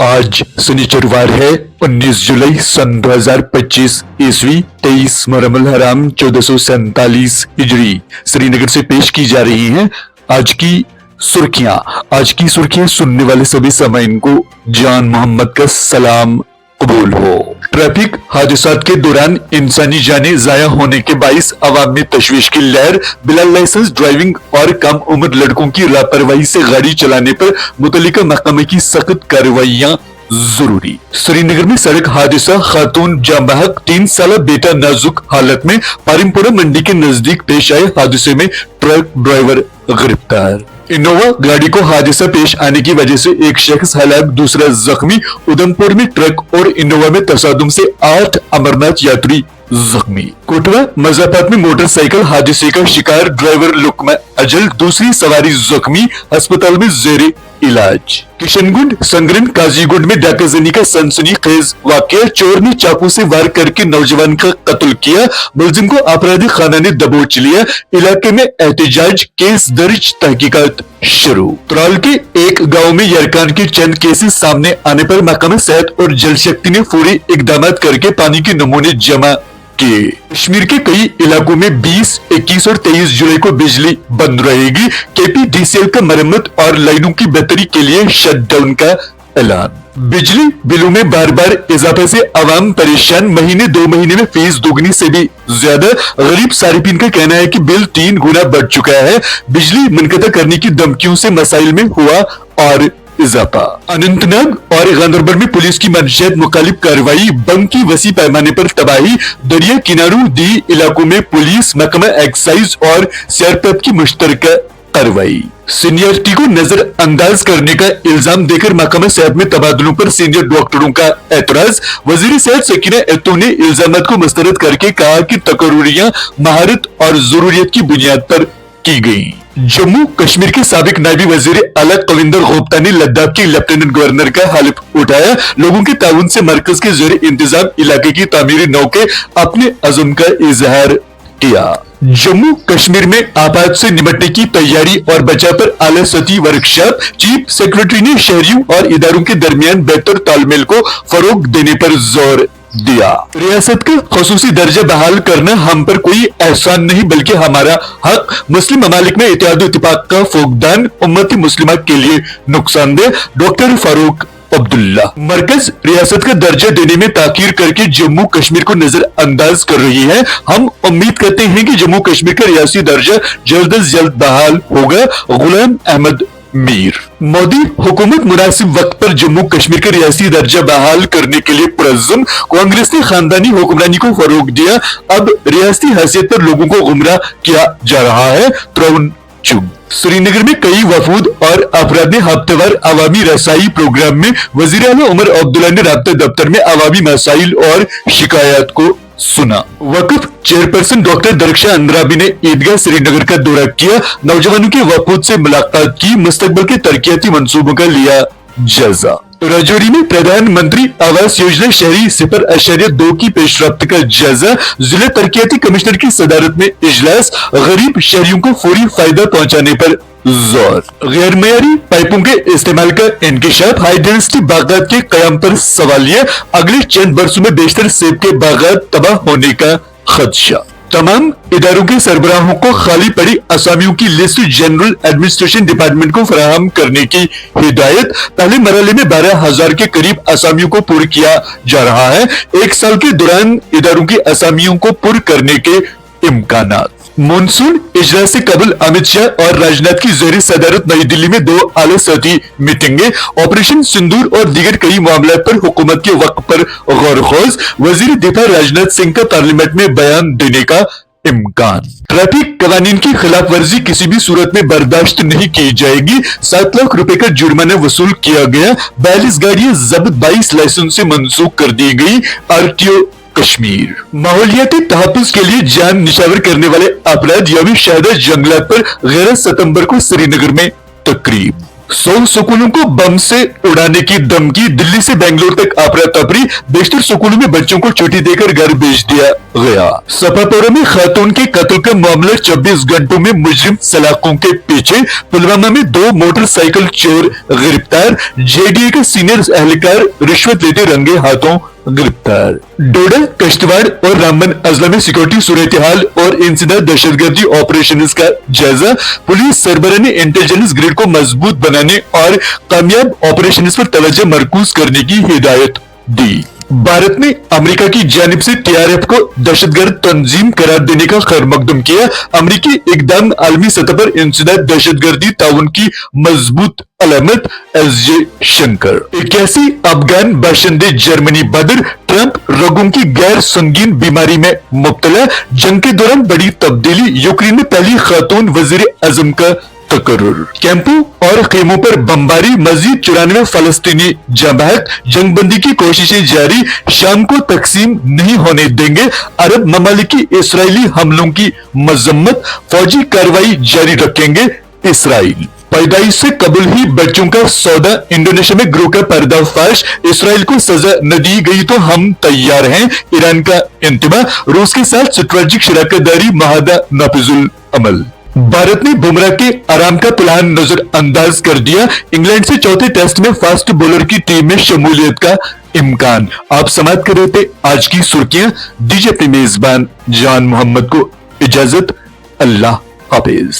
आज शनिचरवार है 19 जुलाई सन 2025 ईस्वी 23 मुहर्रम अल हराम 1447 हिजरी श्रीनगर से पेश की जा रही हैं आज की सुर्खियां सुनने वाले सभी सामीन को जान मोहम्मद का सलाम कबूल हो। ट्रैफिक हादसात के दौरान इंसानी जानें जाया होने के बाइस अवाम में तशवीश की लहर। बिला लाइसेंस ड्राइविंग और कम उम्र लड़कों की लापरवाही से गाड़ी चलाने पर मुतल्लिका महकमे की सख्त कार्रवाइयां जरूरी। श्रीनगर में सड़क हादसा, खातून जाँ बहक, 3 साल बेटा नाजुक हालत में। पारिमपुरा मंडी के नजदीक पेश आए हादसे में ट्रक ड्राइवर गिरफ्तार। इनोवा गाड़ी को हादसा पेश आने की वजह से एक शख्स हलाक, दूसरा जख्मी। उधमपुर में ट्रक और इनोवा में तसादुम से 8 अमरनाथ यात्री जख्मी। कोटवा मजापात में मोटरसाइकिल हादसे का शिकार, ड्राइवर लुकमा अजल, दूसरी सवारी जख्मी, अस्पताल में जेरे इलाज। किशनगंज संगरन काजीगुंड में डाकाजनी का सनसनीखेज वाकया, चोर ने चाकू से वार करके नौजवान का कत्ल किया, मुलजिम को आपराधी खाना ने दबोच लिया। इलाके में एहतजाज, केस दर्ज, तहकीकात शुरू। त्राल के एक गांव में यरकान के चंद केसेस सामने आने पर महकमा सेहत और जल शक्ति ने फौरी इकदाम करके पानी के नमूने जमा किए। कश्मीर के कई इलाकों में 20, 21 और 23 जुलाई को बिजली बंद रहेगी। केपीडीसीएल का मरम्मत और लाइनों की बेहतरी के लिए शटडाउन का ऐलान। बिजली बिलों में बार बार इजाफे से आवाम परेशान, महीने 2 महीने में फीस दोगुनी से भी ज्यादा। गरीब सारिफिन का कहना है कि बिल 3 गुना बढ़ चुका है। बिजली मुनक़ता करने की धमकियों से मसाइल में हुआ और इजाफा। अनंतनाग और गांदरबल में पुलिस की मंशेत मुखालिफ कार्रवाई, बम की वसी पैमाने पर तबाही। दरिया किनारों दी इलाकों में पुलिस, महकमा एक्साइज और सीआरपीएफ की मुश्तरका कार्रवाई। सीनियरिटी को नजरअंदाज करने का इल्जाम देकर महकमा सेहत में तबादलों पर सीनियर डॉक्टरों का एतराज। वजीर सेहत सकीना एत्तू ने इल्जामात को मुस्तरद करके कहा कि तकर्रुरियां महारत और जरूरियत की बुनियाद पर की गई। जम्मू कश्मीर के साबिक नायबी वजीर आला कविंदर गुप्ता ने लद्दाख के लेफ्टिनेंट गवर्नर का हल्फ उठाया। लोगों के ताउन से मरकज के ज़ेरे इंतजाम इलाके की तामीरी नौ के अपने अज़्म का इजहार किया। जम्मू कश्मीर में आपात से निपटने की तैयारी और बचाव पर आला सतही वर्कशॉप। चीफ सेक्रेटरी ने शहरियों और इदारों के दरमियान बेहतर तालमेल को फरोग देने पर जोर दिया। रियासत का खसूसी दर्जा बहाल करना हम पर कोई एहसान नहीं बल्कि हमारा हक। मुस्लिम ममालिक में इत्तेहाद इत्तेफाक का फुकदान उम्मती मुस्लिमा के लिए नुकसानदेह। डॉक्टर फारूक अब्दुल्ला। मरकज रियासत का दर्जा देने में ताखीर करके जम्मू कश्मीर को नजरअंदाज कर रही है। हम उम्मीद करते हैं कि जम्मू कश्मीर का रियासी दर्जा जल्द से जल्द बहाल होगा। गुलाम अहमद मीर। मोदी हुकूमत मुनासिब वक्त पर जम्मू कश्मीर का रियासी दर्जा बहाल करने के लिए पुरज़्ज़म। कांग्रेस ने खानदानी हुक्मरानी को फरोग दिया, अब रियासती हैसियत पर लोगों को गुमराह किया जा रहा है। त्रौन चुग। श्रीनगर में कई वफूद और अफराद ने हफ्तेवार अवामी रसाई प्रोग्राम में वजीर आला उमर अब्दुल्ला ने राब्ता दफ्तर में अवामी मसाइल और शिकायत को सुना। वक्फ चेयरपर्सन डॉक्टर दरख्शां अंद्राबी ने ईदगाह श्रीनगर का दौरा किया, नौजवानों के वफूद से मुलाकात की, मुस्तकबिल के तरक्याती मंसूबों का लिया जायजा। राजौरी में प्रधानमंत्री आवास योजना शहरी 0.2 की पेशरफ्त का जायजा। जिला तरक्याती कमिश्नर की सदारत में इजलास। गरीब शहरियों को फौरी फायदा पहुंचाने पर जोर। गैर मयारी पाइपों के इस्तेमाल का इंकिशाफ। हाई डेंसिटी बागात के कयाम पर सवालिया। अगले चंद बरसों में बेशतर सेब के बागात तबाह होने का खदशा। तमाम इदारों के सरबराहों को खाली पड़ी असामियों की लिस्ट जनरल एडमिनिस्ट्रेशन डिपार्टमेंट को फराहम करने की हिदायत। पहले मरहले में 12,000 के करीब असामियों को पुर किया जा रहा है। 1 साल के दौरान इदारों की असामियों को पुर करने के इम्कानात। मॉनसून इजलास से कबल अमित शाह और राजनाथ की ज़ेरे सदारत नई दिल्ली में 2 आला सतही मीटिंगें। ऑपरेशन सिंदूर और दीगर कई मामलों पर हुकूमत के वक्त पर गौर-खोज। वजीर दिफा राजनाथ सिंह का पार्लियामेंट में बयान देने का इम्कान। ट्रैफिक कवानीन की खिलाफ वर्जी किसी भी सूरत में बर्दाश्त नहीं की जाएगी। 7 लाख रुपए का जुर्माना वसूल किया गया। 42 गाड़ियां जब्त, 22 लाइसेंस से मंसूख कर दी गई। आरटीओ कश्मीर। माहौलियाती तहफ्फुज़ के लिए जान निछावर करने वाले अपराध यौम शहादत जंगलात पर 11 सितंबर को श्रीनगर में तकरीब। 100 स्कूलों को बम से उड़ाने की धमकी, दिल्ली से बेंगलोर तक अफरा तफरी, बेशतर स्कूलों में बच्चों को छुट्टी देकर घर भेज दिया गया। सफापुरा में खातून के कत्ल का मामला, 24 घंटों में मुजरिम सलाखों के पीछे, पुलवामा में 2 मोटरसाइकिल चोर गिरफ्तार, जेडीए का सीनियर एहलकार रिश्वत लेते रंगे हाथों गिरफ्तार। डोडा, कश्तवाड़ और रामबन अजला में सिक्योरिटी सूरत हाल और इंसदाद दहशतगर्दी ऑपरेशन का जायजा, पुलिस सरबराह ने इंटेलिजेंस ग्रिड को मजबूत बनाने और कामयाब ऑपरेशन पर तवज्जो मरकूज करने की हिदायत दी। भारत ने अमेरिका की जानिब से टीआरएफ को दहशतगर्द तंजीम करार देने का खैर मकदम किया। अमेरिकी इकदाम आलमी सतह पर इंसदाद दहशतगर्दी ताउन की मजबूत अलामत, एसजे शंकर। 81 अफगान बाशिंदे जर्मनी बदर, ट्रंप रगों की गैर संगीन बीमारी में मुब्तला, जंग के दौरान बड़ी तब्दीली, यूक्रेन में पहली खातून वजीर आजम का तकर्रुर। कैंपों और खेमों पर बमबारी, मजीद 94 फलस्तीनी जमात, जंगबंदी की कोशिशें जारी, शाम को तकसीम नहीं होने देंगे, अरब ममालिक की इसराइली हमलों की मजम्मत, फौजी कार्रवाई जारी रखेंगे इसराइल। पैदाइश से कबल ही बच्चों का सौदा, इंडोनेशिया में गिरोह का पर्दाफाश, इसराइल को सजा न दी गई तो हम तैयार हैं, ईरान का इंतबा, रूस के साथ स्ट्रेटेजिक शराकतदारी माहदा नाफिजुल अमल। भारत ने बुमराह के आराम का प्लान नजरअंदाज कर दिया, इंग्लैंड से चौथे टेस्ट में फास्ट बॉलर की टीम में शमूलियत का इम्कान। आप समाप्त कर रहे थे आज की सुर्खियां, दीजिए अपने मेजबान जान मोहम्मद को इजाजत, अल्लाह हाफिज।